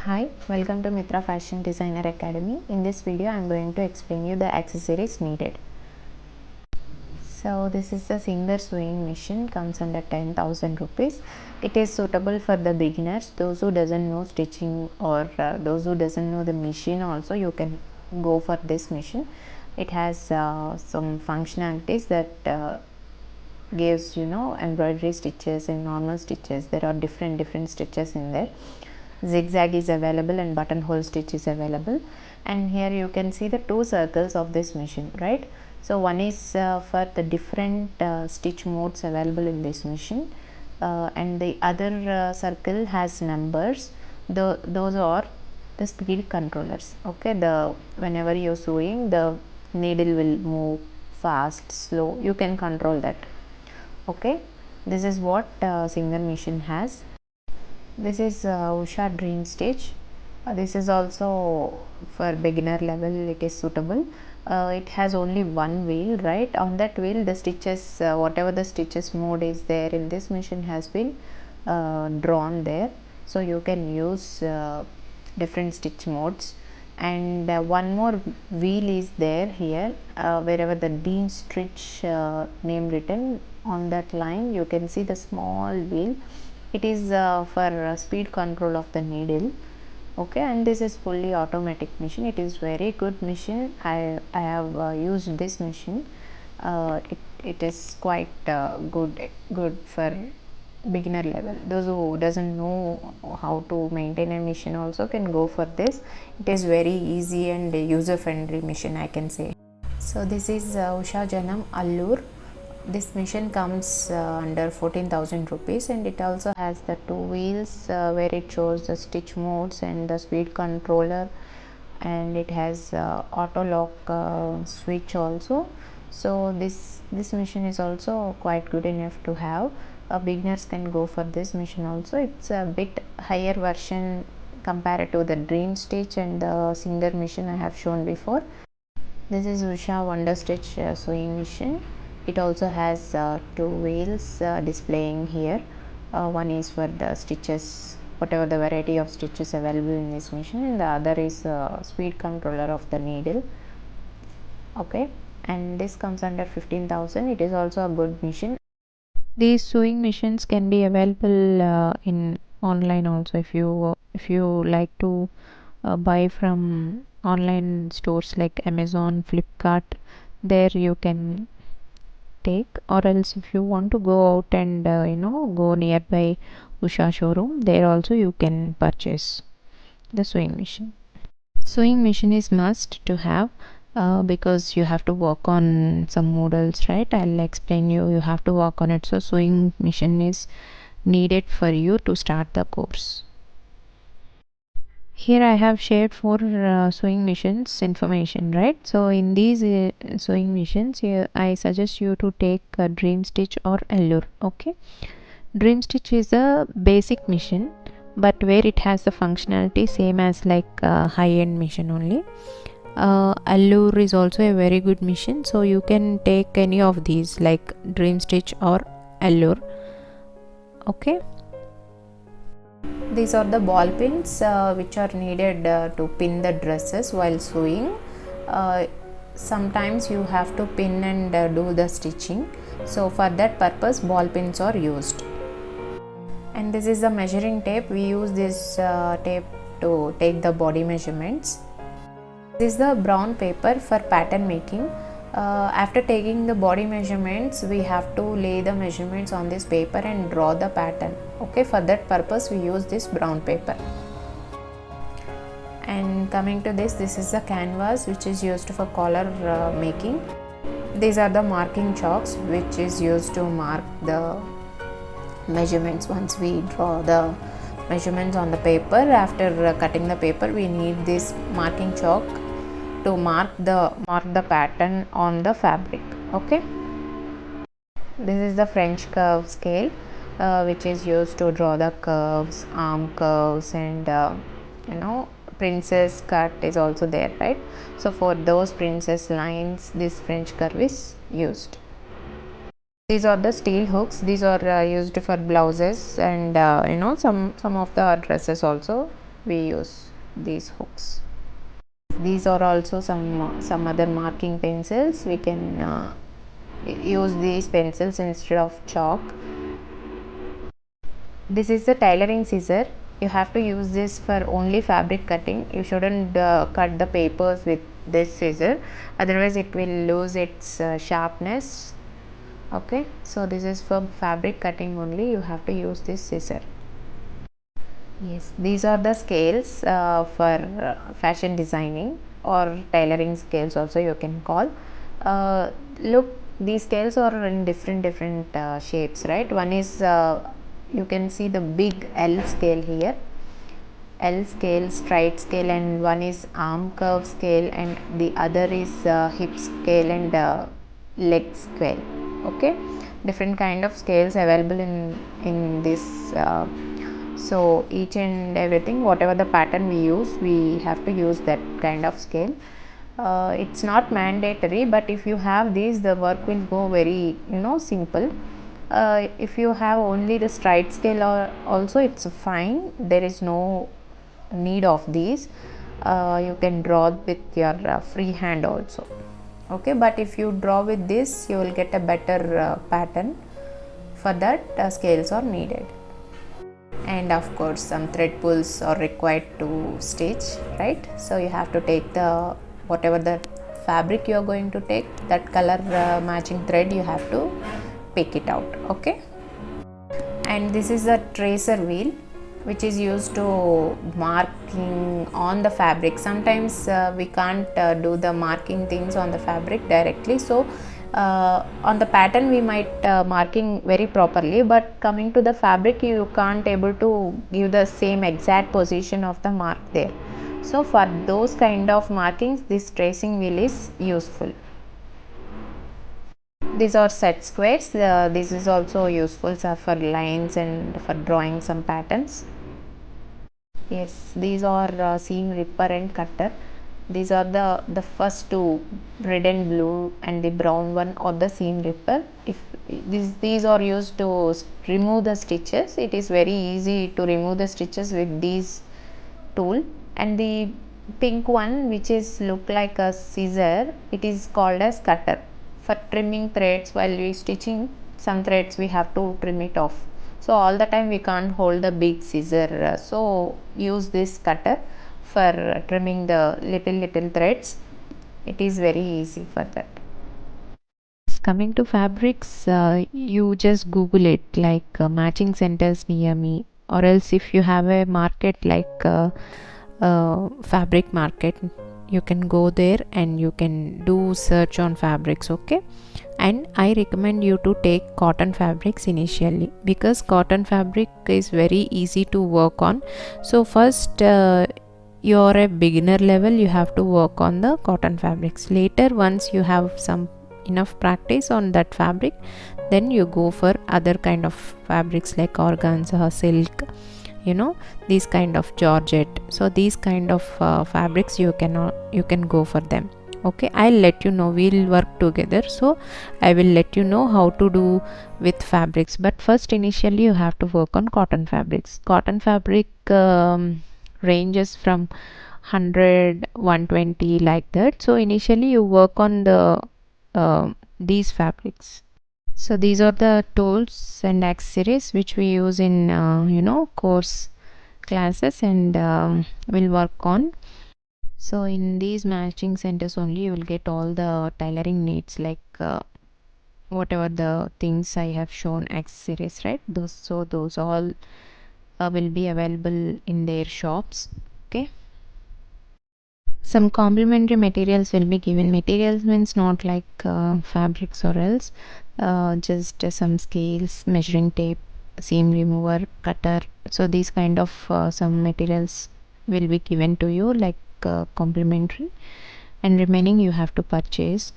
Hi, welcome to Mitra Fashion Designer Academy. In this video, I am going to explain you the accessories needed. So this is the Singer sewing machine, comes under 10,000 rupees. It is suitable for the beginners, those who doesn't know stitching or those who doesn't know the machine also, you can go for this machine. It has some functionalities that gives embroidery stitches and normal stitches. There are different stitches in there. Zigzag is available and buttonhole stitch is available, and here you can see the two circles of this machine, right? So one is for the different stitch modes available in this machine, and the other circle has numbers. Those are the speed controllers. Okay, the whenever you're sewing, the needle will move fast, slow, you can control that. Okay, this is what Singer machine has. This is Usha Dream Stitch. This is also for beginner level, it is suitable. It has only one wheel, right? On that wheel the stitches, whatever the stitches mode is there in this machine has been drawn there, so you can use different stitch modes. And one more wheel is there here, wherever the Dream Stitch name written on that line, you can see the small wheel. It is for speed control of the needle. Okay, and this is fully automatic machine. It is very good machine. I have used this machine. It is quite good for beginner level. Those who doesn't know how to maintain a machine also can go for this. It is very easy and user friendly machine, I can say. So this is Usha Janam Allur. This machine comes under 14,000 rupees, and it also has the two wheels where it shows the stitch modes and the speed controller, and it has auto lock switch also. So this machine is also quite good enough to have. Beginners can go for this machine also. It's a bit higher version compared to the Dream Stitch and the Singer machine I have shown before. This is Usha Wonder Stitch sewing machine. It also has two wheels displaying here. One is for the stitches, whatever the variety of stitches available in this machine, and the other is speed controller of the needle. Okay, and this comes under 15,000. It is also a good machine. These sewing machines can be available in online also. If you like to buy from online stores like Amazon, Flipkart, there you can take, or else if you want to go out and go nearby Usha showroom, there also you can purchase the sewing machine. Sewing machine is must to have because you have to work on some models, right? I'll explain you have to work on it, so sewing machine is needed for you to start the course. Here I have shared four sewing machines information, right? So in these sewing machines, here I suggest you to take Dream Stitch or Allure. Okay, Dream Stitch is a basic machine, but where it has the functionality same as like high-end machine only. Allure is also a very good machine, so you can take any of these like Dream Stitch or Allure. Okay, these are the ball pins which are needed to pin the dresses while sewing. Uh, Sometimes you have to pin and do the stitching, so for that purpose ball pins are used. And this is the measuring tape. We use this tape to take the body measurements. This is the brown paper for pattern making. After taking the body measurements, we have to lay the measurements on this paper and draw the pattern. Okay, for that purpose we use this brown paper. And coming to this is the canvas which is used for collar making. These are the marking chalks which is used to mark the measurements. Once we draw the measurements on the paper, after cutting the paper, we need this marking chalk to mark the pattern on the fabric. Okay, this is the French curve scale which is used to draw the curves, arm curves, and princess cut is also there, right? So for those princess lines, this French curve is used. These are the steel hooks. These are used for blouses and some of the dresses also. we use these hooks. These are also some other marking pencils. We can use these pencils instead of chalk. This is the tailoring scissor. You have to use this for only fabric cutting. You shouldn't cut the papers with this scissor, otherwise it will lose its sharpness. Okay, so this is for fabric cutting only. You have to use this scissor. Yes, these are the scales for fashion designing or tailoring scales also you can call. Look, these scales are in different shapes, right? One is you can see the big L scale here, L scale, straight scale, and one is arm curve scale, and the other is hip scale and leg scale. Okay, different kind of scales available in this. So each and everything, whatever the pattern we use, we have to use that kind of scale. It's not mandatory, but if you have these, the work will go very simple. If you have only the straight scale or also, it's fine. There is no need of these. You can draw with your free hand also. Okay, but if you draw with this, you will get a better pattern. For that, scales are needed. And of course some thread pulls are required to stitch, right? So you have to take the whatever the fabric you are going to take, that color matching thread, you have to pick it out. Okay, and this is a tracer wheel which is used to marking on the fabric. Sometimes we can't do the marking things on the fabric directly, so on the pattern we might marking very properly, but coming to the fabric you can't able to give the same exact position of the mark there. So for those kind of markings, this tracing wheel is useful. These are set squares. This is also useful for lines and for drawing some patterns. Yes, these are seam ripper and cutter. These are the first two, red and blue, and the brown one or the seam ripper. If these are used to remove the stitches, it is very easy to remove the stitches with these tool. And the pink one, which is look like a scissor, it is called as cutter. For trimming threads while we stitching, some threads we have to trim it off. So all the time we can't hold the big scissor, so use this cutter for trimming the little threads. It is very easy for that. Coming to fabrics, you just google it like matching centers near me, or else if you have a market like fabric market, you can go there and you can do search on fabrics. Okay, and I recommend you to take cotton fabrics initially, because cotton fabric is very easy to work on. So first you're a beginner level, you have to work on the cotton fabrics. Later, once you have some enough practice on that fabric, then you go for other kind of fabrics like organza, silk, these kind of georgette. So these kind of fabrics you can go for them. Okay, I'll let you know, we'll work together. So I will let you know how to do with fabrics, but first initially you have to work on cotton fabrics. Cotton fabric ranges from 100, 120 like that. So initially you work on the these fabrics. So these are the tools and accessories which we use in course classes, and we'll work on. So in these matching centers only you will get all the tailoring needs, like whatever the things I have shown, accessories, right? Those all will be available in their shops. Okay, some complementary materials will be given. Materials means not like fabrics or else, just some scales, measuring tape, seam remover, cutter. So these kind of some materials will be given to you like complimentary, and remaining you have to purchase.